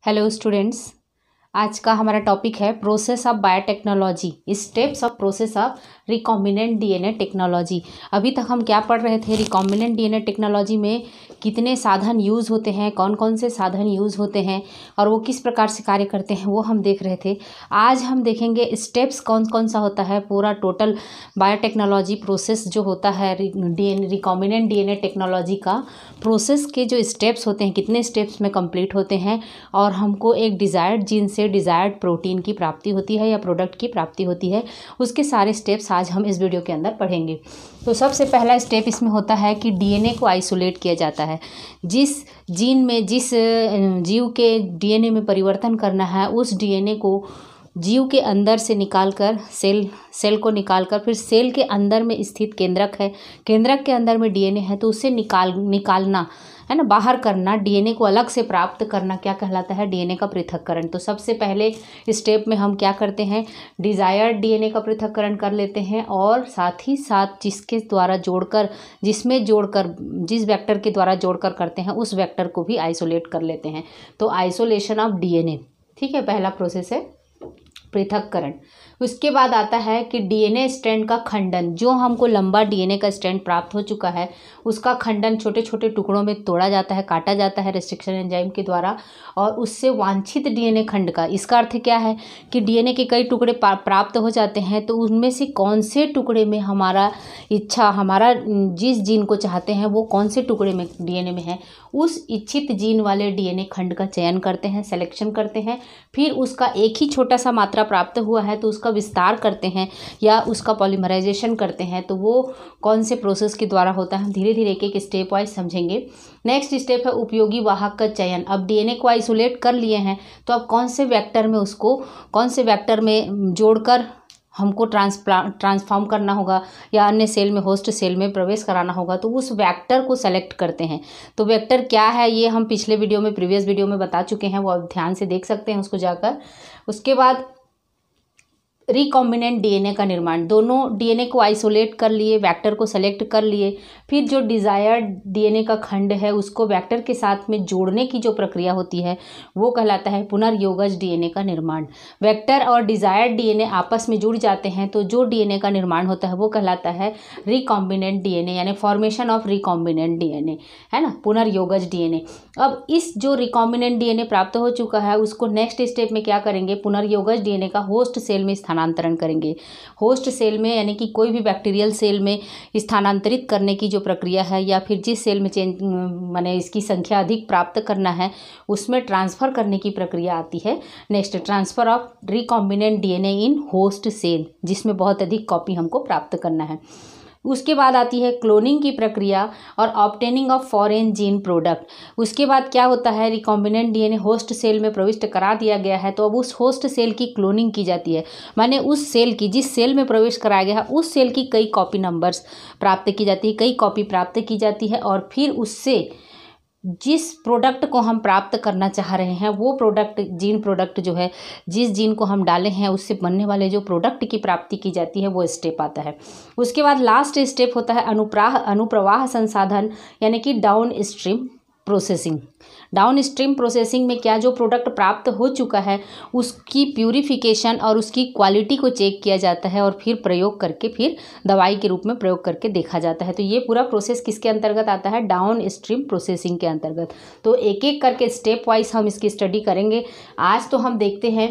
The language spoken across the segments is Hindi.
हेलो स्टूडेंट्स, आज का हमारा टॉपिक है process of biotechnology, steps of process of recombinant DNA technology. अभी तक हम क्या पढ़ रहे थे? रिकॉम्बिनेंट डीएनए टेक्नोलॉजी में कितने साधन यूज़ होते हैं, कौन कौन से साधन यूज़ होते हैं और वो किस प्रकार से कार्य करते हैं, वो हम देख रहे थे। आज हम देखेंगे स्टेप्स कौन कौन सा होता है, पूरा टोटल बायोटेक्नोलॉजी प्रोसेस जो होता है रिकॉम्बिनेंट डीएनए टेक्नोलॉजी का प्रोसेस के जो स्टेप्स होते हैं, कितने स्टेप्स में कंप्लीट होते हैं और हमको एक डिज़ायर्ड जीन से डिज़ायर्ड प्रोटीन की प्राप्ति होती है या प्रोडक्ट की प्राप्ति होती है, उसके सारे स्टेप्स आज हम इस वीडियो के अंदर पढ़ेंगे। तो सबसे पहला स्टेप इसमें होता है कि डीएनए को आइसोलेट किया जाता है। जिस जीन में जिस जीव के डीएनए में परिवर्तन करना है, उस डीएनए को जीव के अंदर से निकालकर सेल को निकालकर फिर सेल के अंदर में स्थित केंद्रक है, केंद्रक के अंदर में डीएनए है, तो उससे निकालना है ना, बाहर करना, डीएनए को अलग से प्राप्त करना क्या कहलाता है? डीएनए का पृथक्करण। तो सबसे पहले स्टेप में हम क्या करते हैं? डिज़ायर्ड डीएनए का पृथक्करण कर लेते हैं और साथ ही साथ जिसमें जोड़कर जिस वेक्टर के द्वारा जोड़कर करते हैं उस वेक्टर को भी आइसोलेट कर लेते हैं। तो आइसोलेशन ऑफ डीएनए, ठीक है, पहला प्रोसेस है पृथक्करण। उसके बाद आता है कि डीएनए स्ट्रैंड का खंडन। जो हमको लंबा डीएनए का स्ट्रैंड प्राप्त हो चुका है उसका खंडन छोटे छोटे टुकड़ों में तोड़ा जाता है, काटा जाता है रेस्ट्रिक्शन एंजाइम के द्वारा और उससे वांछित डीएनए खंड का, इसका अर्थ क्या है कि डीएनए के कई टुकड़े प्राप्त हो जाते हैं, तो उनमें से कौन से टुकड़े में हमारा जिस जीन को चाहते हैं वो कौन से टुकड़े में डीएनए में है, उस इच्छित जीन वाले डीएनए खंड का चयन करते हैं, सेलेक्शन करते हैं। फिर उसका एक ही छोटा सा मात्रा प्राप्त हुआ है तो उसका विस्तार करते हैं या उसका पॉलीमराइजेशन करते हैं। तो वो कौन से प्रोसेस के द्वारा होता है, हम धीरे धीरे एक एक स्टेप वाइज समझेंगे। नेक्स्ट स्टेप है उपयोगी वाहक का चयन। अब डीएनए को आइसोलेट कर लिए हैं तो अब कौन से वेक्टर में जोड़कर हमको ट्रांसफॉर्म करना होगा या अन्य सेल में, होस्ट सेल में प्रवेश कराना होगा, तो उस वेक्टर को सेलेक्ट करते हैं। तो वेक्टर क्या है ये हम प्रीवियस वीडियो में बता चुके हैं, वो आप ध्यान से देख सकते हैं उसको जाकर। उसके बाद रिकॉम्बिनेंट डीएनए का निर्माण। दोनों डीएनए को आइसोलेट कर लिए, वेक्टर को सेलेक्ट कर लिए, फिर जो डिज़ायर्ड डीएनए का खंड है उसको वेक्टर के साथ में जोड़ने की जो प्रक्रिया होती है वो कहलाता है पुनर्योगज डीएनए का निर्माण। वेक्टर और डिज़ायर्ड डीएनए आपस में जुड़ जाते हैं तो जो डीएनए का निर्माण होता है वो कहलाता है रिकॉम्बिनेंट डीएनए, यानी फॉर्मेशन ऑफ रिकॉम्बिनेंट डीएनए, है ना, पुनर्योगज डीएनए। अब इस जो रिकॉम्बिनेंट डीएनए प्राप्त हो चुका है उसको नेक्स्ट स्टेप में क्या करेंगे? पुनर्योगज डीएनए का होस्ट सेल में स्थानांतरण करेंगे। होस्ट सेल में यानी कि कोई भी बैक्टीरियल सेल में स्थानांतरित करने की जो प्रक्रिया है या फिर जिस सेल में माने इसकी संख्या अधिक प्राप्त करना है उसमें ट्रांसफ़र करने की प्रक्रिया आती है। Next, transfer of recombinant DNA in host cell, जिसमें बहुत अधिक कॉपी हमको प्राप्त करना है। उसके बाद आती है क्लोनिंग की प्रक्रिया और obtaining of foreign gene product. उसके बाद क्या होता है? रिकॉम्बिनेंट डीएनए होस्ट सेल में प्रविष्ट करा दिया गया है तो अब उस होस्ट सेल की क्लोनिंग की जाती है, माने उस सेल की, जिस सेल में प्रवेश कराया गया है उस सेल की कई कॉपी नंबर्स प्राप्त की जाती है, कई कॉपी प्राप्त की जाती है और फिर उससे जिस प्रोडक्ट को हम प्राप्त करना चाह रहे हैं वो जीन प्रोडक्ट जो है, जिस जीन को हम डाले हैं उससे बनने वाले जो प्रोडक्ट की प्राप्ति की जाती है वो स्टेप आता है। उसके बाद लास्ट स्टेप होता है अनुप्रवाह संसाधन, यानी कि down stream processing. Down stream processing में क्या, जो प्रोडक्ट प्राप्त हो चुका है उसकी प्यूरिफिकेशन और उसकी क्वालिटी को चेक किया जाता है और फिर प्रयोग करके, फिर दवाई के रूप में प्रयोग करके देखा जाता है। तो ये पूरा प्रोसेस किसके अंतर्गत आता है? डाउन स्ट्रीम प्रोसेसिंग के अंतर्गत। तो एक एक करके स्टेप वाइज हम इसकी स्टडी करेंगे। आज तो हम देखते हैं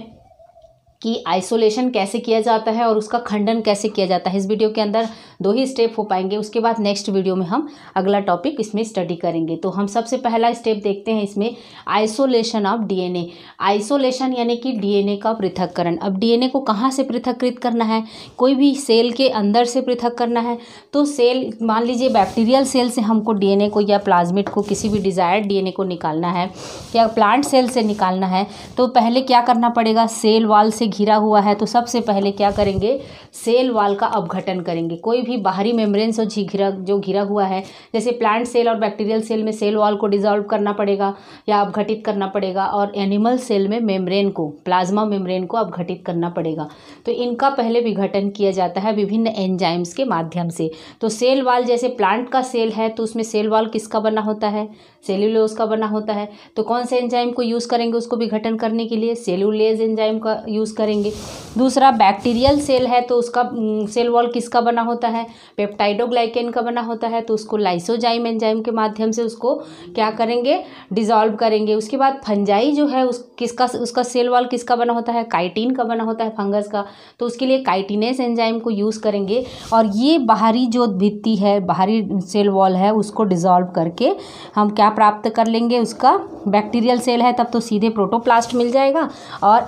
कि आइसोलेशन कैसे किया जाता है और उसका खंडन कैसे किया जाता है। इस वीडियो के अंदर 2 ही स्टेप हो पाएंगे, उसके बाद नेक्स्ट वीडियो में हम अगला टॉपिक इसमें स्टडी करेंगे। तो हम सबसे पहला स्टेप देखते हैं इसमें, आइसोलेशन ऑफ डीएनए। आइसोलेशन यानी कि डीएनए का पृथक्करण। अब डीएनए को कहाँ से पृथक्कृत करना है? कोई भी सेल के अंदर से पृथक करना है तो सेल, मान लीजिए बैक्टीरियल सेल से हमको डीएनए को या प्लाज्मिड को, किसी भी डिज़ायर्ड डीएनए को निकालना है या प्लांट सेल से निकालना है तो पहले क्या करना पड़ेगा? सेल वाल से घिरा हुआ है तो सबसे पहले क्या करेंगे? सेल वाल का अपघटन करेंगे। कोई भी बाहरी मेम्ब्रेन से जो घिरा हुआ है, जैसे प्लांट सेल और बैक्टीरियल सेल में सेल वॉल को डिसॉल्व करना पड़ेगा या अपघटित करना पड़ेगा और एनिमल सेल में मेम्ब्रेन को, प्लाज्मा मेम्ब्रेन को अपघटित करना पड़ेगा। तो इनका पहले विघटन किया जाता है विभिन्न एंजाइम्स के माध्यम से। तो सेल वॉल, जैसे प्लांट का सेल है तो उसमें सेल वॉल किसका बना होता है? सेल्यूलोज का बना होता है। तो कौन से एंजाइम को यूज़ करेंगे उसको विघटन करने के लिए? सेल्यूलेज एंजाइम का यूज़ करेंगे। दूसरा, बैक्टीरियल सेल है तो उसका सेल वॉल किसका बना होता है? पेप्टाइडोग्लाइकेन का बना होता है, तो उसको लाइसोजाइम एंजाइम के माध्यम से उसको क्या करेंगे? डिसॉल्व करेंगे। उसके बाद फंजाई जो है उसका सेल वॉल किसका बना होता है? काइटिन का बना होता है, फंगस का, तो उसके लिए काइटिनेस एंजाइम को यूज़ करेंगे। और ये बाहरी जो भित्ति है, बाहरी सेल वॉल है, उसको डिसॉल्व करके हम क्या प्राप्त कर लेंगे? उसका बैक्टीरियल सेल है तब तो सीधे प्रोटोप्लास्ट मिल जाएगा, और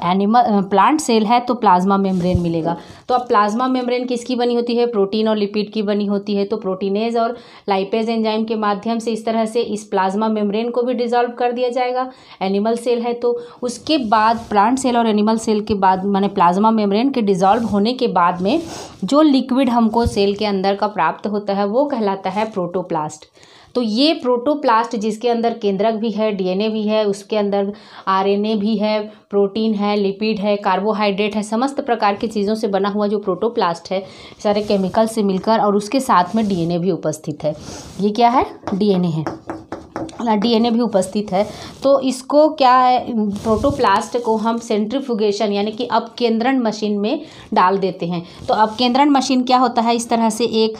प्लांट सेल है तो प्लाज्मा मेम्ब्रेन मिलेगा। तो अब प्लाज्मा मेम्ब्रेन किसकी बनी होती है? प्रोटीन और लिपिड की बनी होती है। तो प्रोटीनेज और लाइपेज एंजाइम के माध्यम से इस तरह से इस प्लाज्मा मेम्ब्रेन को भी डिसॉल्व कर दिया जाएगा। एनिमल सेल है तो उसके बाद प्लांट सेल और एनिमल सेल के बाद माने प्लाज्मा मेम्ब्रेन के डिसॉल्व होने के बाद में जो लिक्विड हमको सेल के अंदर का प्राप्त होता है वो कहलाता है प्रोटोप्लास्ट। तो ये प्रोटोप्लास्ट जिसके अंदर केंद्रक भी है, डीएनए भी है, उसके अंदर आरएनए भी है, प्रोटीन है, लिपिड है, कार्बोहाइड्रेट है, समस्त प्रकार की चीज़ों से बना हुआ जो प्रोटोप्लास्ट है, सारे केमिकल से मिलकर, और उसके साथ में डीएनए भी उपस्थित है। ये क्या है? डीएनए है, डीएनए भी उपस्थित है। तो इसको क्या है, प्रोटोप्लास्ट को हम सेंट्रीफ्यूगेशन यानी कि अपकेंद्रण मशीन में डाल देते हैं। तो अपकेंद्रण मशीन क्या होता है? इस तरह से एक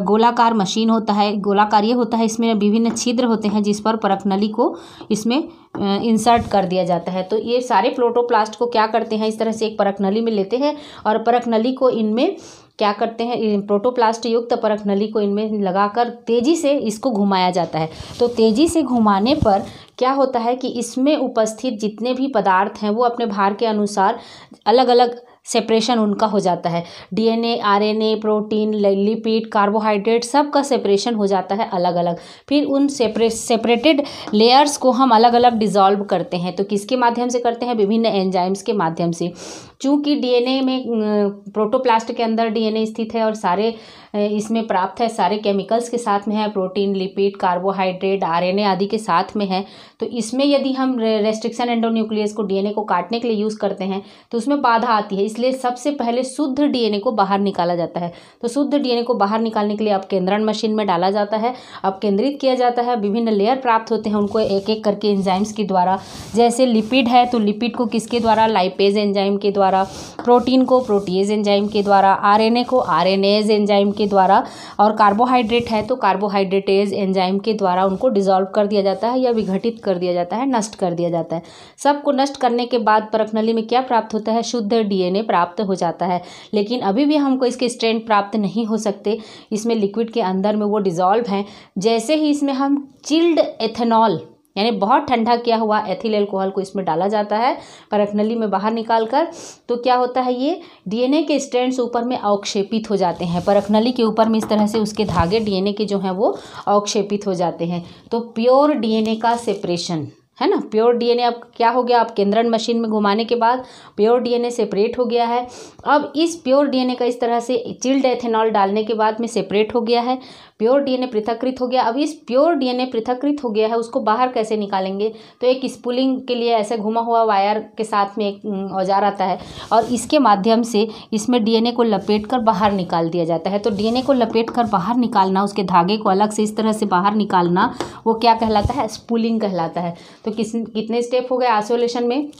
गोलाकार मशीन होता है, गोलाकार ये होता है, इसमें विभिन्न छिद्र होते हैं जिस पर परखनली को इसमें इंसर्ट कर दिया जाता है। तो ये सारे प्रोटोप्लास्ट को क्या करते हैं? इस तरह से एक परखनली में लेते हैं और परखनली को इनमें क्या करते हैं? प्रोटोप्लास्ट युक्त परखनली को इनमें लगाकर तेज़ी से इसको घुमाया जाता है। तो तेज़ी से घुमाने पर क्या होता है कि इसमें उपस्थित जितने भी पदार्थ हैं वो अपने भार के अनुसार अलग अलग सेपरेशन उनका हो जाता है। DNA, RNA, protein, lipid, carbohydrate सब का सेपरेशन हो जाता है अलग अलग। फिर उन सेपरेटेड लेयर्स को हम अलग अलग डिसॉल्व करते हैं। तो किसके माध्यम से करते हैं? विभिन्न एंजाइम्स के माध्यम से। चूँकि डीएनए में प्रोटोप्लास्ट के अंदर डीएनए स्थित है और सारे इसमें प्राप्त है, सारे केमिकल्स के साथ में है, प्रोटीन, लिपिड, कार्बोहाइड्रेट, आरएनए आदि के साथ में है। तो इसमें यदि हम रेस्ट्रिक्शन एंडोन्यूक्लियस को डीएनए को काटने के लिए यूज़ करते हैं तो उसमें बाधा आती है, इसलिए सबसे पहले शुद्ध डीएनए को बाहर निकाला जाता है। तो शुद्ध डीएनए को बाहर निकालने के लिए अपकेंद्रण मशीन में डाला जाता है, अपकेंद्रित किया जाता है, विभिन्न लेयर प्राप्त होते हैं, उनको एक एक करके एंजाइम्स के द्वारा। जैसे लिपिड है तो लिपिड को किसके द्वारा? लाइपेज एंजाइम के द्वारा, प्रोटीन को प्रोटीएज एंजाइम के द्वारा, आरएनए को आरएनएज एंजाइम के द्वारा, और कार्बोहाइड्रेट है तो कार्बोहाइड्रेटेज एंजाइम के द्वारा उनको डिसॉल्व कर दिया जाता है या विघटित कर दिया जाता है, नष्ट कर दिया जाता है। सबको नष्ट करने के बाद परखनली में क्या प्राप्त होता है? शुद्ध डीएनए प्राप्त हो जाता है। लेकिन अभी भी हमको इसके स्ट्रैंड प्राप्त नहीं हो सकते, इसमें लिक्विड के अंदर में वो डिसॉल्व हैं। जैसे ही इसमें हम चिल्ड एथेनॉल यानी बहुत ठंडा किया हुआ एथिल अल्कोहल को इसमें डाला जाता है परखनली में बाहर निकाल कर, तो क्या होता है? ये डीएनए के स्ट्रैंड्स ऊपर में अवक्षेपित हो जाते हैं। परखनली के ऊपर में इस तरह से उसके धागे डीएनए के जो हैं वो अवक्षेपित हो जाते हैं। तो प्योर डीएनए का सेपरेशन है ना, प्योर डीएनए अब क्या हो गया? अब केंद्रण मशीन में घुमाने के बाद प्योर डीएनए सेपरेट हो गया है। अब इस प्योर डीएनए का इस तरह से चिल्ड एथेनॉल डालने के बाद में सेपरेट हो गया है, प्योर डीएनए पृथक्कृत हो गया। अब इस प्योर डीएनए पृथक्कृत हो गया है, उसको बाहर कैसे निकालेंगे? तो एक स्पूलिंग के लिए ऐसे घुमा हुआ वायर के साथ में एक औजार आता है और इसके माध्यम से इसमें डीएनए को लपेट कर बाहर निकाल दिया जाता है। तो डीएनए को लपेट कर बाहर निकालना, उसके धागे को अलग से इस तरह से बाहर निकालना, वो क्या कहलाता है? स्पूलिंग कहलाता है। तो कितने स्टेप हो गए आइसोलेशन में?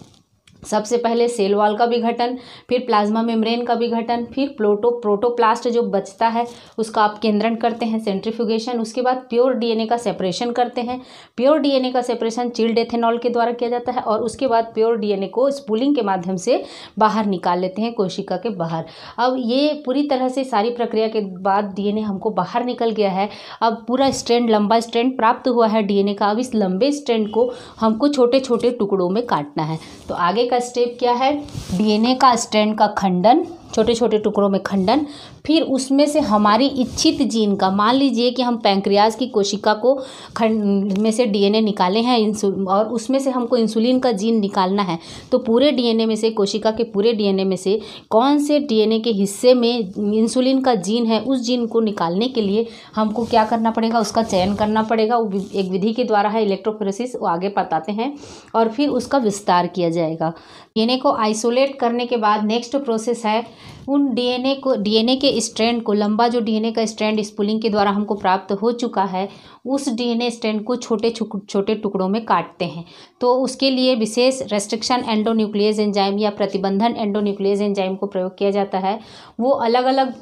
सबसे पहले सेल वॉल का विघटन, फिर प्लाज्मा मेम्ब्रेन का विघटन, फिर प्रोटोप्लास्ट जो बचता है उसका अपकेंद्रण करते हैं, सेंट्रीफ्यूगेशन। उसके बाद प्योर डीएनए का सेपरेशन करते हैं। प्योर डीएनए का सेपरेशन चिल्ड एथेनॉल के द्वारा किया जाता है और उसके बाद प्योर डीएनए को स्पूलिंग के माध्यम से बाहर निकाल लेते हैं कोशिका के बाहर। अब ये पूरी तरह से सारी प्रक्रिया के बाद डीएनए हमको बाहर निकल गया है। अब पूरा स्ट्रैंड, लंबा स्ट्रैंड प्राप्त हुआ है डीएनए का। अब इस लंबे स्ट्रैंड को हमको छोटे छोटे टुकड़ों में काटना है। तो आगे का स्टेप क्या है? डीएनए का स्ट्रैंड का खंडन, छोटे छोटे टुकड़ों में खंडन, फिर उसमें से हमारी इच्छित जीन का, मान लीजिए कि हम पैंक्रियाज की कोशिका को में से डीएनए निकाले हैं और उसमें से हमको इंसुलिन का जीन निकालना है। तो पूरे डीएनए में से, कोशिका के पूरे डीएनए में से कौन से डीएनए के हिस्से में इंसुलिन का जीन है, उस जीन को निकालने के लिए हमको क्या करना पड़ेगा? उसका चयन करना पड़ेगा। एक विधि के द्वारा है इलेक्ट्रोफोरेसिस, वो आगे बताते हैं, और फिर उसका विस्तार किया जाएगा। डीएनए को आइसोलेट करने के बाद नेक्स्ट प्रोसेस है उन डीएनए के स्ट्रैंड को, लंबा जो डीएनए का स्ट्रैंड स्पूलिंग के द्वारा हमको प्राप्त हो चुका है, उस डीएनए स्ट्रैंड को छोटे छोटे टुकड़ों में काटते हैं। तो उसके लिए विशेष रेस्ट्रिक्शन एंडोन्यूक्लियस एंजाइम या प्रतिबंधन एंडोन्यूक्लियस एंजाइम को प्रयोग किया जाता है। वो अलग अलग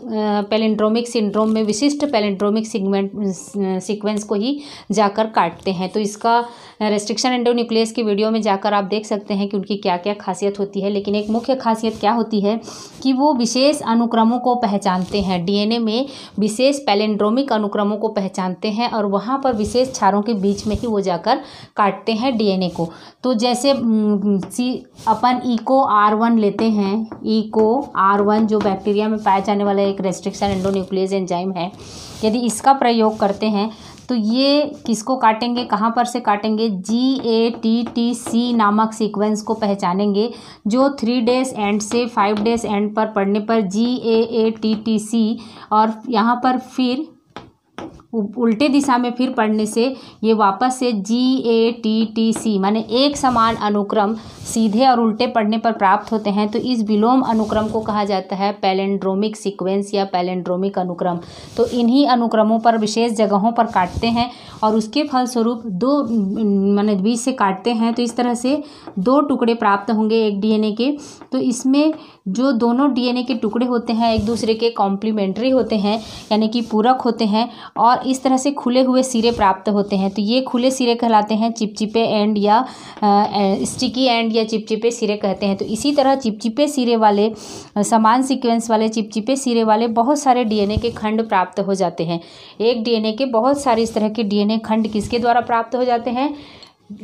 पैलिंड्रोमिक सिंड्रोम में विशिष्ट पैलिंड्रोमिक सीक्वेंस को ही जाकर काटते हैं। तो इसका रेस्ट्रिक्शन एंडोन्यूक्लियस की वीडियो में जाकर आप देख सकते हैं कि उनकी क्या क्या खासियत होती है। लेकिन एक मुख्य खासियत क्या होती है कि वो विशेष अनुक्रमों को पहचानते हैं, डीएनए में विशेष पैलिंड्रोमिक अनुक्रमों को पहचानते हैं और वहाँ पर विशेष क्षारों के बीच में ही वो जाकर काटते हैं डीएनए को। तो जैसे अपन इको R1 लेते हैं, इको R1 जो बैक्टीरिया में पाया जाने वाला एक रेस्ट्रिक्शन एंडोन्यूक्लियस एंजाइम है, यदि इसका प्रयोग करते हैं तो ये किसको काटेंगे, कहाँ पर से काटेंगे, GATTC नामक सीक्वेंस को पहचानेंगे जो 3 डेज एंड से 5 डेज एंड पर पढ़ने पर GAATTC और यहाँ पर फिर उल्टे दिशा में फिर पढ़ने से ये वापस से GATTC माने एक समान अनुक्रम सीधे और उल्टे पढ़ने पर प्राप्त होते हैं। तो इस विलोम अनुक्रम को कहा जाता है पैलिंड्रोमिक सीक्वेंस या पैलिंड्रोमिक अनुक्रम। तो इन्हीं अनुक्रमों पर विशेष जगहों पर काटते हैं और उसके फलस्वरूप दो माने बीच से काटते हैं तो इस तरह से 2 टुकड़े प्राप्त होंगे एक डीएनए के। तो इसमें जो दोनों डीएनए के टुकड़े होते हैं एक दूसरे के कॉम्प्लीमेंट्री होते हैं, यानी कि पूरक होते हैं और इस तरह से खुले हुए सिरे प्राप्त होते हैं। तो ये खुले सिरे कहलाते हैं, चिपचिपे एंड या स्टिकी एंड या चिपचिपे सिरे कहते हैं। तो इसी तरह चिपचिपे सिरे वाले समान सीक्वेंस वाले चिपचिपे सिरे वाले बहुत सारे डीएनए के खंड प्राप्त हो जाते हैं। एक डीएनए के बहुत सारे इस तरह के डीएनए खंड किसके द्वारा प्राप्त हो जाते हैं,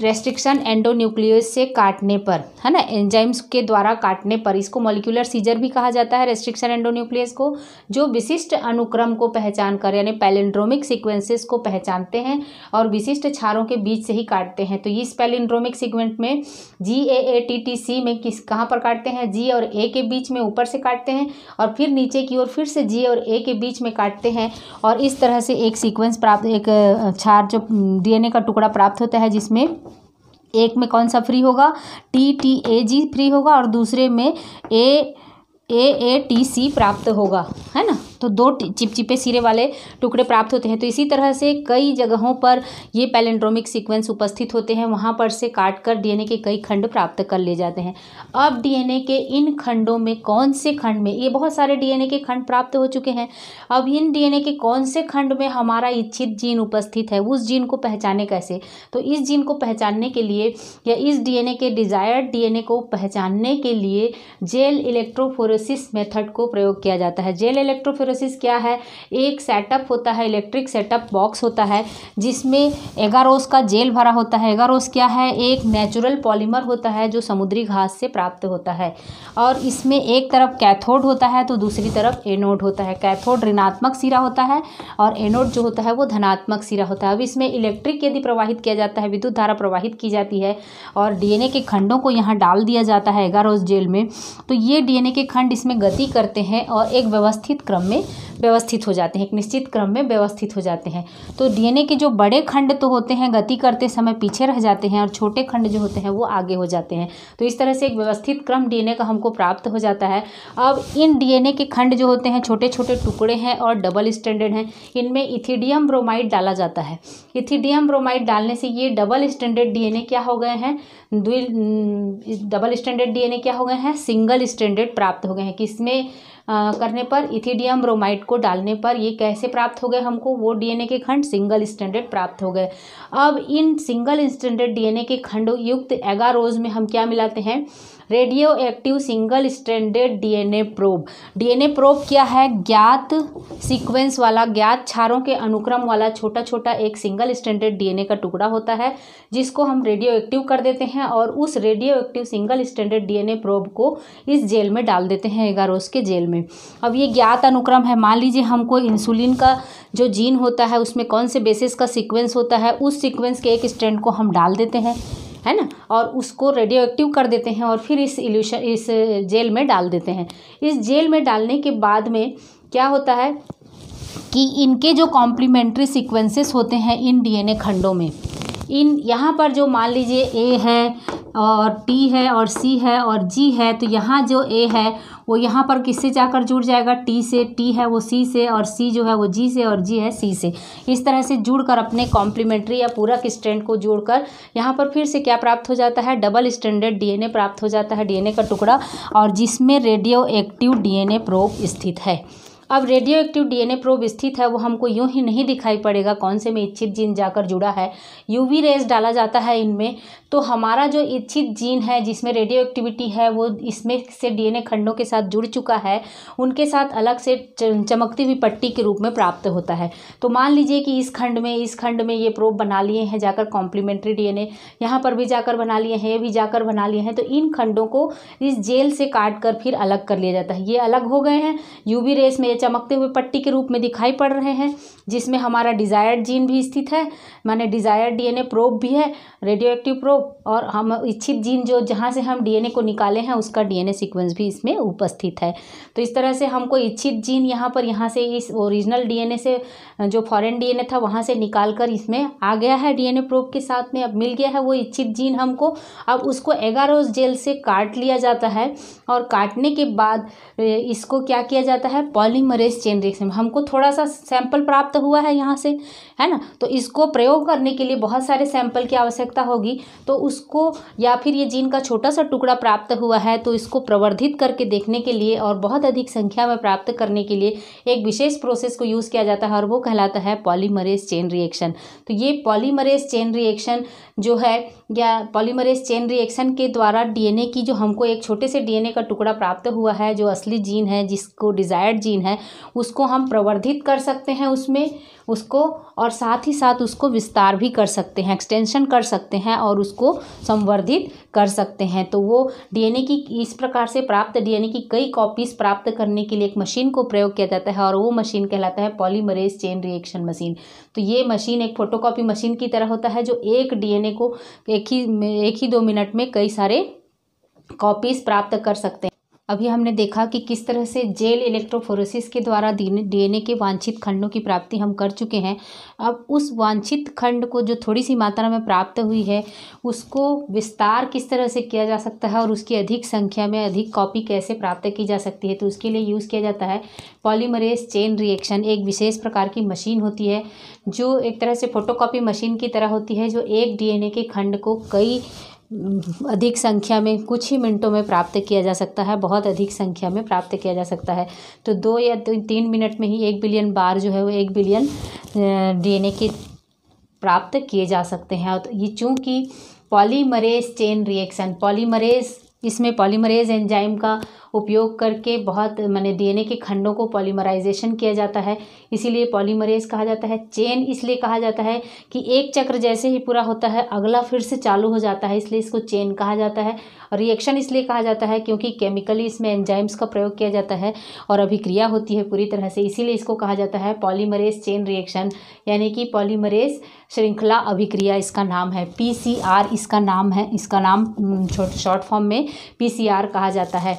रेस्ट्रिक्शन एंडोन्यूक्लियस से काटने पर, है ना, एंजाइम्स के द्वारा काटने पर। इसको मॉलिक्यूलर सीजर भी कहा जाता है रेस्ट्रिक्शन एंडोन्यूक्लियस को, जो विशिष्ट अनुक्रम को पहचान कर यानी पैलिंड्रोमिक सीक्वेंसेस को पहचानते हैं और विशिष्ट क्षारों के बीच से ही काटते हैं। तो इस पैलिंड्रोमिक सीक्वेंस में GAATTC में कहाँ पर काटते हैं, G और A के बीच में ऊपर से काटते हैं और फिर नीचे की ओर फिर से G और A के बीच में काटते हैं और इस तरह से एक सीक्वेंस प्राप्त, एक क्षार जो डीएनए का टुकड़ा प्राप्त होता है जिसमें एक में कौन सा फ्री होगा, TTAG फ्री होगा और दूसरे में AATC प्राप्त होगा, है ना। तो 2 चिपचिपे सिरे वाले टुकड़े प्राप्त होते हैं। तो इसी तरह से कई जगहों पर ये पैलिंड्रोमिक सीक्वेंस उपस्थित होते हैं, वहाँ पर से काटकर डीएनए के कई खंड प्राप्त कर लिए जाते हैं। अब डीएनए के इन खंडों में कौन से खंड में, ये बहुत सारे डीएनए के खंड प्राप्त हो चुके हैं, अब इन डीएनए के कौन से खंड में हमारा इच्छित जीन उपस्थित है, उस जीन को पहचाने कैसे। तो इस जीन को पहचानने के लिए या इस डीएनए के डिजायर्ड डीएनए को पहचानने के लिए जेल इलेक्ट्रोफोरेसिस मेथड को प्रयोग किया जाता है। जेल इलेक्ट्रोफोरेसिस क्या है, एक सेटअप होता है, इलेक्ट्रिक सेटअप बॉक्स होता है जिसमें एगारोस का जेल भरा होता है। एगारोस क्या है, एक नेचुरल पॉलीमर होता है जो समुद्री घास से प्राप्त होता है और इसमें एक तरफ कैथोड होता है तो दूसरी तरफ एनोड होता है। कैथोड ऋणात्मक सिरा होता है और एनोड जो होता है वो धनात्मक सिरा होता है। अब इसमें इलेक्ट्रिक यदि प्रवाहित किया जाता है, विद्युत धारा प्रवाहित की जाती है और डीएनए के खंडों को यहाँ डाल दिया जाता है एगारोस जेल में, तो ये डीएनए के खंड इसमें गति करते हैं और एक व्यवस्थित क्रम में व्यवस्थित हो जाते हैं, एक निश्चित क्रम में व्यवस्थित हो जाते हैं। तो डीएनए के जो बड़े खंड तो होते हैं गति करते समय पीछे रह जाते हैं और छोटे खंड जो होते हैं वो आगे हो जाते हैं। तो इस तरह से एक व्यवस्थित क्रम डीएनए का हमको प्राप्त हो जाता है। अब इन डीएनए के खंड जो होते हैं छोटे छोटे टुकड़े हैं और डबल स्टैंडर्ड हैं, इनमें इथिडियम ब्रोमाइड डाला जाता है। इथिडियम ब्रोमाइड डालने से ये डबल स्टैंडर्ड डीएनए क्या हो गए हैं, डबल स्टैंडर्ड डीएनए क्या हो गए हैं, सिंगल स्टैंडर्ड प्राप्त हो गए हैं। किसमें करने पर, इथिडियम ब्रोमाइड को डालने पर ये कैसे प्राप्त हो गए हमको, वो डीएनए के खंड सिंगल स्टैंडर्ड प्राप्त हो गए। अब इन सिंगल स्टैंडर्ड डीएनए के खंड युक्त एगारोज में हम क्या मिलाते हैं, radio active single stranded DNA probe. DNA probe क्या है, ज्ञात सीक्वेंस वाला, ज्ञात क्षारों के अनुक्रम वाला छोटा छोटा एक सिंगल स्ट्रैंडेड डीएनए का टुकड़ा होता है जिसको हम रेडियो एक्टिव कर देते हैं और उस radio active single stranded DNA probe को इस जेल में डाल देते हैं, एगारोस के जेल में। अब ये ज्ञात अनुक्रम है, मान लीजिए हमको इंसुलिन का जो जीन होता है उसमें कौन से बेसिस का सीक्वेंस होता है, उस सीक्वेंस के एक स्ट्रैंड को हम डाल देते हैं, है ना, और उसको रेडियो एक्टिव कर देते हैं और फिर इस जेल में डाल देते हैं। इस जेल में डालने के बाद में क्या होता है कि इनके जो कॉम्प्लीमेंट्री सीक्वेंसेस होते हैं इन डीएनए खंडों में, इन यहाँ पर जो मान लीजिए ए है और टी है और सी है और जी है, तो यहाँ जो ए है वो यहाँ पर किससे जाकर जुड़ जाएगा, टी से, टी है वो सी से और सी जो है वो जी से और जी है सी से। इस तरह से जुड़कर अपने कॉम्प्लीमेंट्री या पूरक स्ट्रैंड को जोड़कर यहाँ पर फिर से क्या प्राप्त हो जाता है, डबल स्ट्रैंडेड डीएनए प्राप्त हो जाता है, डीएनए का टुकड़ा, और जिसमें रेडियो एक्टिव डीएनए प्रोब स्थित है। अब रेडियो एक्टिव डीएनए प्रोब स्थित है, वो हमको यूं ही नहीं दिखाई पड़ेगा कौन से में इच्छित जीन जाकर जुड़ा है, यूवी रेज डाला जाता है इनमें, तो हमारा जो इच्छित जीन है जिसमें रेडियो एक्टिविटी है वो इसमें से डीएनए खंडों के साथ जुड़ चुका है, उनके साथ अलग से चमकती हुई पट्टी के रूप में प्राप्त होता है। तो मान लीजिए कि इस खंड में ये प्रोब बना लिए हैं जाकर कॉम्प्लीमेंट्री डीएनए, यहाँ पर भी जाकर बना लिए हैं, ये भी जाकर बना लिए हैं, तो इन खंडों को इस जेल से काट कर फिर अलग कर लिया जाता है। ये अलग हो गए हैं, यूवी रेस में चमकते हुए पट्टी के रूप में दिखाई पड़ रहे हैं, जिसमें हमारा डिजायर्ड जीन भी स्थित है, माने डिजायर्ड डीएनए प्रोब भी है, रेडियो एक्टिव प्रोब, और हम इच्छित जीन जो जहाँ से हम डीएनए को निकाले हैं उसका डीएनए सीक्वेंस भी इसमें उपस्थित है। तो इस तरह से हमको इच्छित जीन यहाँ से इस ओरिजिनल डीएनए से जो फॉरेन डीएनए था वहाँ से निकाल कर इसमें आ गया है डीएनए प्रोब के साथ में, अब मिल गया है वो इच्छित जीन हमको। अब उसको एगारोस जेल से काट लिया जाता है, और काटने के बाद इसको क्या किया जाता है, पॉलीमरेज चेन रिएक्शन में हमको थोड़ा सा सैंपल प्राप्त हुआ है यहाँ से, है ना, तो इसको प्रयोग करने के लिए बहुत सारे सैंपल की आवश्यकता होगी, तो उसको, या फिर ये जीन का छोटा सा टुकड़ा प्राप्त हुआ है तो इसको प्रवर्धित करके देखने के लिए और बहुत अधिक संख्या में प्राप्त करने के लिए एक विशेष प्रोसेस को यूज़ किया जाता है, और वो कहलाता है पॉलीमरेज चेन रिएक्शन। तो ये पॉलीमरेज चेन रिएक्शन जो है, या पॉलीमरेज चेन रिएक्शन के द्वारा डीएनए की जो हमको एक छोटे से डीएनए का टुकड़ा प्राप्त हुआ है, जो असली जीन है, जिसको डिजायर्ड जीन है, उसको हम प्रवर्धित कर सकते हैं उसको, और साथ ही साथ उसको विस्तार भी कर सकते हैं, एक्सटेंशन कर सकते हैं और उसको संवर्धित कर सकते हैं। तो वो डीएनए की इस प्रकार से प्राप्त डीएनए की कई कॉपीज प्राप्त करने के लिए एक मशीन को प्रयोग किया जाता है, और वो मशीन कहलाता है पॉलीमरेज चेन रिएक्शन मशीन। तो ये मशीन एक फोटोकॉपी मशीन की तरह होता है, जो एक डीएनए को एक ही 2 मिनट में कई सारे कॉपीज प्राप्त कर सकते हैं। अभी हमने देखा कि किस तरह से जेल इलेक्ट्रोफोरेसिस के द्वारा डीएनए के वांछित खंडों की प्राप्ति हम कर चुके हैं। अब उस वांछित खंड को जो थोड़ी सी मात्रा में प्राप्त हुई है उसको विस्तार किस तरह से किया जा सकता है और उसकी अधिक संख्या में अधिक कॉपी कैसे प्राप्त की जा सकती है, तो उसके लिए यूज़ किया जाता है पॉलीमरेज चेन रिएक्शन। एक विशेष प्रकार की मशीन होती है जो एक तरह से फोटोकॉपी मशीन की तरह होती है, जो एक डीएनए के खंड को कई अधिक संख्या में कुछ ही मिनटों में प्राप्त किया जा सकता है, बहुत अधिक संख्या में प्राप्त किया जा सकता है। तो 2 या 3 मिनट में ही 1 बिलियन बार जो है वो 1 बिलियन डीएनए के प्राप्त किए जा सकते हैं। और ये चूँकि पॉलीमरेज चेन रिएक्शन, इसमें पॉलीमरेज एंजाइम का उपयोग करके बहुत माने डीएनए के खंडों को पॉलीमराइजेशन किया जाता है, इसीलिए पॉलीमरेज कहा जाता है। चेन इसलिए कहा जाता है कि एक चक्र जैसे ही पूरा होता है अगला फिर से चालू हो जाता है, इसलिए इसको चेन कहा जाता है। और रिएक्शन इसलिए कहा जाता है क्योंकि केमिकली इसमें एंजाइम्स का प्रयोग किया जाता है और अभिक्रिया होती है पूरी तरह से, इसीलिए इसको कहा जाता है पॉलीमरेज चेन रिएक्शन, यानी कि पॉलीमरेज श्रृंखला अभिक्रिया इसका नाम है। पीसीआर इसका नाम है, इसका नाम शॉर्ट फॉर्म में पीसीआर कहा जाता है।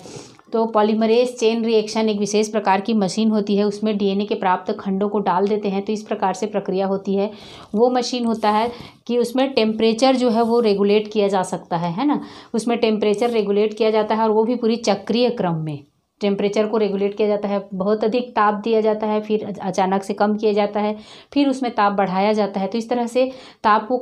तो पॉलीमरेज चेन रिएक्शन एक विशेष प्रकार की मशीन होती है, उसमें डीएनए के प्राप्त खंडों को डाल देते हैं, तो इस प्रकार से प्रक्रिया होती है। वो मशीन होता है कि उसमें टेम्परेचर जो है वो रेगुलेट किया जा सकता है ना, उसमें टेम्परेचर रेगुलेट किया जाता है और वो भी पूरी चक्रीय क्रम में टेम्परेचर को रेगुलेट किया जाता है। बहुत अधिक ताप दिया जाता है, फिर अचानक से कम किया जाता है, फिर उसमें ताप बढ़ाया जाता है। तो इस तरह से ताप को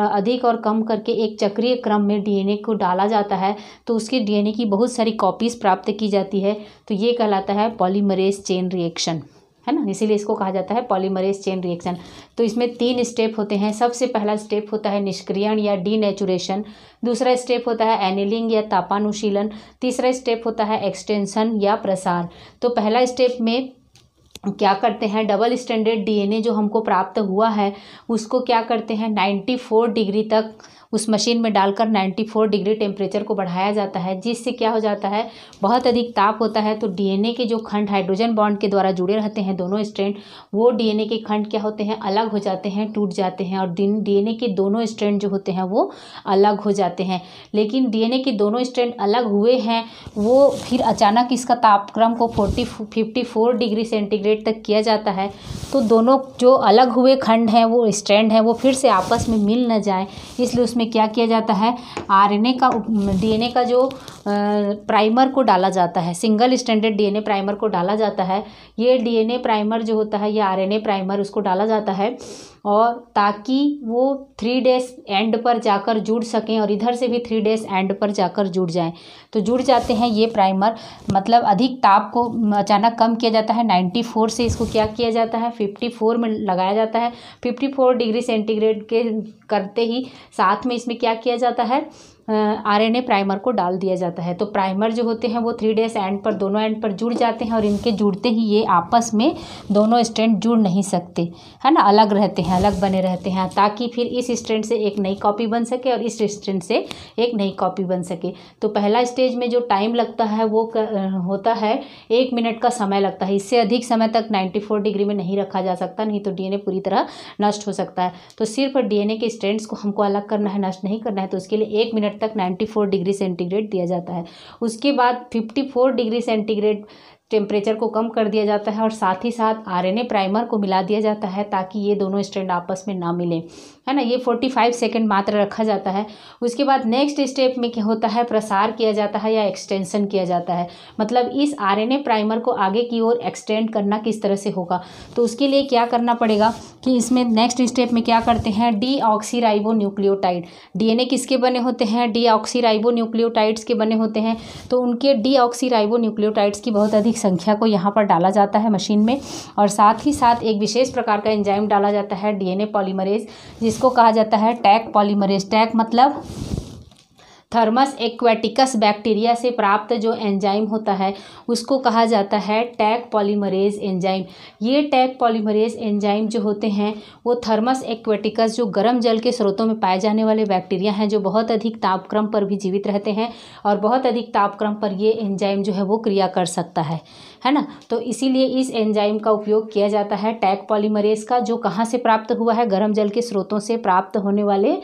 अधिक और कम करके एक चक्रीय क्रम में डीएनए को डाला जाता है, तो उसके डीएनए की बहुत सारी कॉपीज़ प्राप्त की जाती है। तो ये कहलाता है पॉलीमरेज चेन रिएक्शन, है ना, इसीलिए इसको कहा जाता है पॉलीमरेज चेन रिएक्शन। तो इसमें 3 स्टेप होते हैं। सबसे पहला स्टेप होता है निष्क्रियण या डीनेचुरेशन, दूसरा स्टेप होता है एनिलिंग या तापानुशीलन, तीसरा स्टेप होता है एक्सटेंशन या प्रसार। तो पहला स्टेप में क्या करते हैं, डबल स्टैंडर्ड डीएनए जो हमको प्राप्त हुआ है उसको क्या करते हैं 94 डिग्री तक उस मशीन में डालकर 94 डिग्री टेम्परेचर को बढ़ाया जाता है, जिससे क्या हो जाता है, बहुत अधिक ताप होता है तो डीएनए के जो खंड हाइड्रोजन बॉन्ड के द्वारा जुड़े रहते हैं दोनों स्ट्रैंड, वो डीएनए के खंड क्या होते हैं, अलग हो जाते हैं, टूट जाते हैं और डीएनए के दोनों स्ट्रैंड जो होते हैं वो अलग हो जाते हैं। लेकिन डीएनए के दोनों स्ट्रैंड अलग हुए हैं, वो फिर अचानक इसका तापक्रम को 54 डिग्री सेंटीग्रेड तक किया जाता है, तो दोनों जो अलग हुए खंड हैं, वो स्ट्रैंड हैं, वो फिर से आपस में मिल न जाए, इसलिए उसमें क्या किया जाता है, डीएनए का जो प्राइमर को डाला जाता है, सिंगल स्ट्रैंडेड डीएनए प्राइमर को डाला जाता है। ये डीएनए प्राइमर जो होता है, ये आरएनए प्राइमर, उसको डाला जाता है और ताकि वो 3 डेज एंड पर जाकर जुड़ सकें और इधर से भी 3 डेज एंड पर जाकर जुड़ जाएं। तो जुड़ जाते हैं ये प्राइमर, मतलब अधिक ताप को अचानक कम किया जाता है। 94 से इसको क्या किया जाता है, 54 में लगाया जाता है। 54 डिग्री सेंटीग्रेड के करते ही साथ में इसमें क्या किया जाता है, आरएनए प्राइमर को डाल दिया जाता है। तो प्राइमर जो होते हैं वो 3 डेज एंड पर दोनों एंड पर जुड़ जाते हैं और इनके जुड़ते ही ये आपस में दोनों स्ट्रैंड जुड़ नहीं सकते, है ना, अलग रहते हैं, अलग बने रहते हैं, ताकि फिर इस स्ट्रैंड से एक नई कॉपी बन सके और इस स्ट्रैंड से एक नई कॉपी बन सके। तो पहला स्टेज में जो टाइम लगता है वो होता है 1 मिनट का समय लगता है। इससे अधिक समय तक 94 डिग्री में नहीं रखा जा सकता, नहीं तो डीएनए पूरी तरह नष्ट हो सकता है। तो सिर्फ डीएनए के स्ट्रैंड्स को हमको अलग करना है, नष्ट नहीं करना है, तो उसके लिए 1 मिनट तक 94 डिग्री सेंटीग्रेड दिया जाता है। उसके बाद 54 डिग्री सेंटीग्रेड टेम्परेचर को कम कर दिया जाता है और साथ ही साथ आरएनए प्राइमर को मिला दिया जाता है ताकि ये दोनों स्ट्रैंड आपस में ना मिलें, है ना। ये 45 सेकंड मात्र रखा जाता है। उसके बाद नेक्स्ट स्टेप में क्या होता है, प्रसार किया जाता है या एक्सटेंशन किया जाता है। मतलब इस आरएनए प्राइमर को आगे की ओर एक्सटेंड करना किस तरह से होगा, तो उसके लिए क्या करना पड़ेगा कि इसमें नेक्स्ट स्टेप में क्या करते हैं, डीऑक्सीराइबो न्यूक्लियोटाइड। डीएनए किसके बने होते हैं, डीऑक्सीराइबो न्यूक्लियोटाइड्स के बने होते हैं। तो उनके डीऑक्सीराइबो न्यूक्लियोटाइड्स की बहुत अधिक संख्या को यहाँ पर डाला जाता है मशीन में, और साथ ही साथ एक विशेष प्रकार का एंजाइम डाला जाता है, डीएनए पॉलीमरेज, जिसको कहा जाता है टैग पॉलीमरेज। टैग मतलब थर्मस एक्वेटिकस बैक्टीरिया से प्राप्त जो एंजाइम होता है उसको कहा जाता है टैग पॉलीमरेज एंजाइम। ये टैग पॉलीमरेज एंजाइम जो होते हैं वो थर्मस एक्वेटिकस, जो गर्म जल के स्रोतों में पाए जाने वाले बैक्टीरिया हैं, जो बहुत अधिक तापक्रम पर भी जीवित रहते हैं और बहुत अधिक तापक्रम पर ये एंजाइम जो है वो क्रिया कर सकता है ना। तो इसीलिए इस एंजाइम का उपयोग किया जाता है टैग पॉलीमरेज का, जो कहाँ से प्राप्त हुआ है, गर्म जल के स्रोतों से प्राप्त होने वाले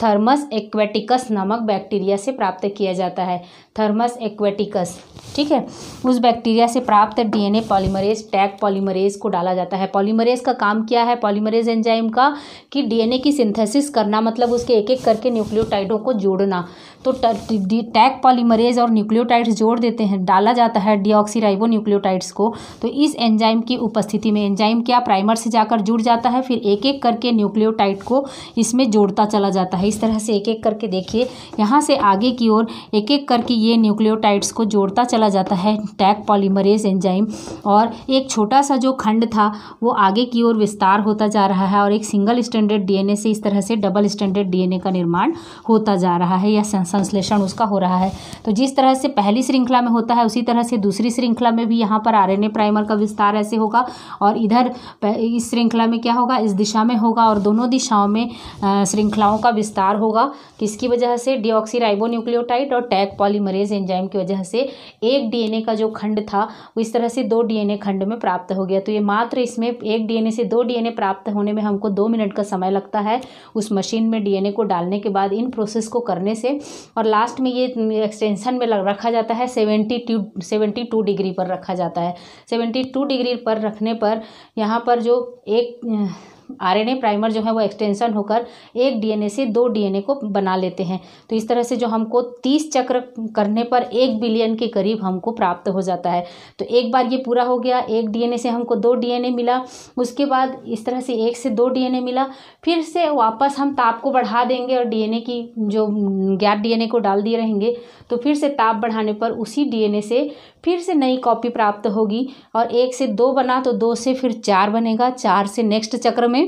थर्मस एक्वेटिकस नामक बैक्टीरिया से प्राप्त किया जाता है। थर्मस एक्वेटिकस, ठीक है, उस बैक्टीरिया से प्राप्त डीएनए पॉलीमरेज टैग पॉलीमरेज को डाला जाता है। पॉलीमरेज का काम क्या है, पॉलीमरेज एंजाइम का, कि डीएनए की सिंथेसिस करना, मतलब उसके एक एक करके न्यूक्लियोटाइडों को जोड़ना। तो टैग पॉलीमरेज और न्यूक्लियोटाइड्स जोड़ देते हैं, डाला जाता है डीऑक्सीराइबो न्यूक्लियोटाइड्स को। तो इस एंजाइम की उपस्थिति में एंजाइम क्या, प्राइमर से जाकर जुड़ जाता है, फिर एक एक करके न्यूक्लियोटाइड को इसमें जोड़ता चला जाता है। इस तरह से एक एक करके देखिए, यहाँ से आगे की ओर एक एक करके ये न्यूक्लियोटाइड्स को जोड़ता चला जाता है टैग पॉलीमरेज एंजाइम, और एक छोटा सा जो खंड था वो आगे की ओर विस्तार होता जा रहा है और एक सिंगल स्ट्रैंडेड डीएनए से इस तरह से डबल स्ट्रैंडेड डीएनए का निर्माण होता जा रहा है या संश्लेषण उसका हो रहा है। तो जिस तरह से पहली श्रृंखला में होता है उसी तरह से दूसरी श्रृंखला में भी यहाँ पर आरएनए प्राइमर का विस्तार ऐसे होगा, और इधर इस श्रृंखला में क्या होगा, इस दिशा में होगा, और दोनों दिशाओं में श्रृंखलाओं का विस्तार होगा। किसकी वजह से, डीऑक्सीराइबो न्यूक्लियोटाइड और टैग पॉलीमरेज एंजाइम की वजह से एक डीएनए का जो खंड था वो इस तरह से 2 डीएनए खंड में प्राप्त हो गया। तो ये मात्र इसमें एक डीएनए से 2 डीएनए प्राप्त होने में हमको 2 मिनट का समय लगता है उस मशीन में डीएनए को डालने के बाद, इन प्रोसेस को करने से। और लास्ट में ये एक्सटेंशन में रखा जाता है 72 डिग्री पर रखा जाता है। 72 डिग्री पर रखने पर यहाँ पर जो एक आरएनए प्राइमर जो है वो एक्सटेंशन होकर एक डीएनए से 2 डीएनए को बना लेते हैं। तो इस तरह से जो हमको 30 चक्र करने पर 1 बिलियन के करीब हमको प्राप्त हो जाता है। तो एक बार ये पूरा हो गया, एक डीएनए से हमको 2 डीएनए मिला, उसके बाद इस तरह से 1 से 2 डीएनए मिला, फिर से वापस हम ताप को बढ़ा देंगे और डीएनए की जो ज्ञात डीएनए को डाल दिए रहेंगे। तो फिर से ताप बढ़ाने पर उसी डीएनए से फिर से नई कॉपी प्राप्त होगी, और 1 से 2 बना तो 2 से फिर 4 बनेगा, 4 से नेक्स्ट चक्र में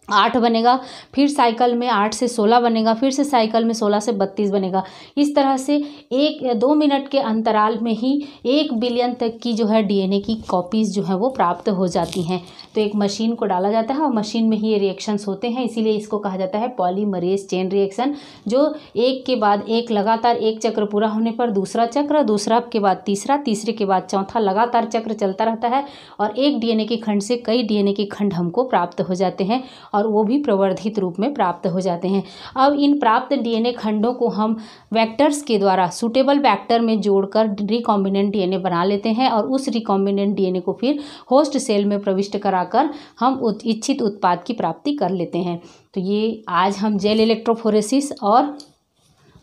8 बनेगा, फिर साइकिल में 8 से 16 बनेगा, फिर से साइकिल में 16 से 32 बनेगा। इस तरह से 1-2 मिनट के अंतराल में ही 1 बिलियन तक की जो है डीएनए की कॉपीज़ जो है वो प्राप्त हो जाती हैं। तो एक मशीन को डाला जाता है और मशीन में ही ये रिएक्शंस होते हैं, इसीलिए इसको कहा जाता है पॉलीमरेज चेन रिएक्शन, जो एक के बाद एक लगातार एक चक्र पूरा होने पर दूसरा चक्र, दूसरा के बाद तीसरा, तीसरे के बाद चौथा, लगातार चक्र चलता रहता है और एक डीएनए के खंड से कई डीएनए के खंड हमको प्राप्त हो जाते हैं और वो भी प्रवर्धित रूप में प्राप्त हो जाते हैं। अब इन प्राप्त डीएनए खंडों को हम वेक्टर्स के द्वारा सूटेबल वेक्टर में जोड़कर रिकॉम्बिनेंट डीएनए बना लेते हैं और उस रिकॉम्बिनेंट डीएनए को फिर होस्ट सेल में प्रविष्ट कराकर हम इच्छित उत्पाद की प्राप्ति कर लेते हैं। तो ये आज हम जेल इलेक्ट्रोफोरेसिस और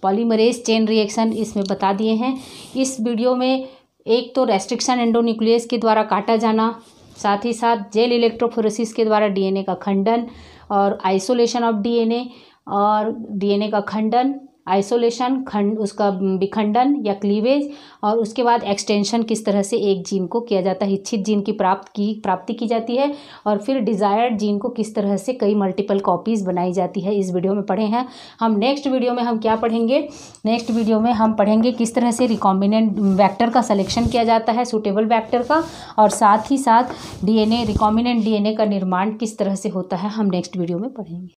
पॉलीमरेज चेन रिएक्शन इसमें बता दिए हैं। इस वीडियो में एक तो रेस्ट्रिक्शन एंडोन्यूक्लियस के द्वारा काटा जाना, साथ ही साथ जेल इलेक्ट्रोफोरेसिस के द्वारा डीएनए का खंडन और आइसोलेशन ऑफ डीएनए, और डीएनए का खंडन, आइसोलेशन, उसका विखंडन या क्लीवेज, और उसके बाद एक्सटेंशन किस तरह से एक जीन को किया जाता है, इच्छित जीन की प्राप्ति की जाती है, और फिर डिज़ायर्ड जीन को किस तरह से कई मल्टीपल कॉपीज़ बनाई जाती है, इस वीडियो में पढ़े हैं हम। नेक्स्ट वीडियो में हम क्या पढ़ेंगे? नेक्स्ट वीडियो में हम पढ़ेंगे किस तरह से रिकॉम्बिनेंट वेक्टर का सिलेक्शन किया जाता है, सूटेबल वेक्टर का, और साथ ही साथ डीएनए, रिकॉम्बिनेंट डीएनए का निर्माण किस तरह से होता है, हम नेक्स्ट वीडियो में पढ़ेंगे।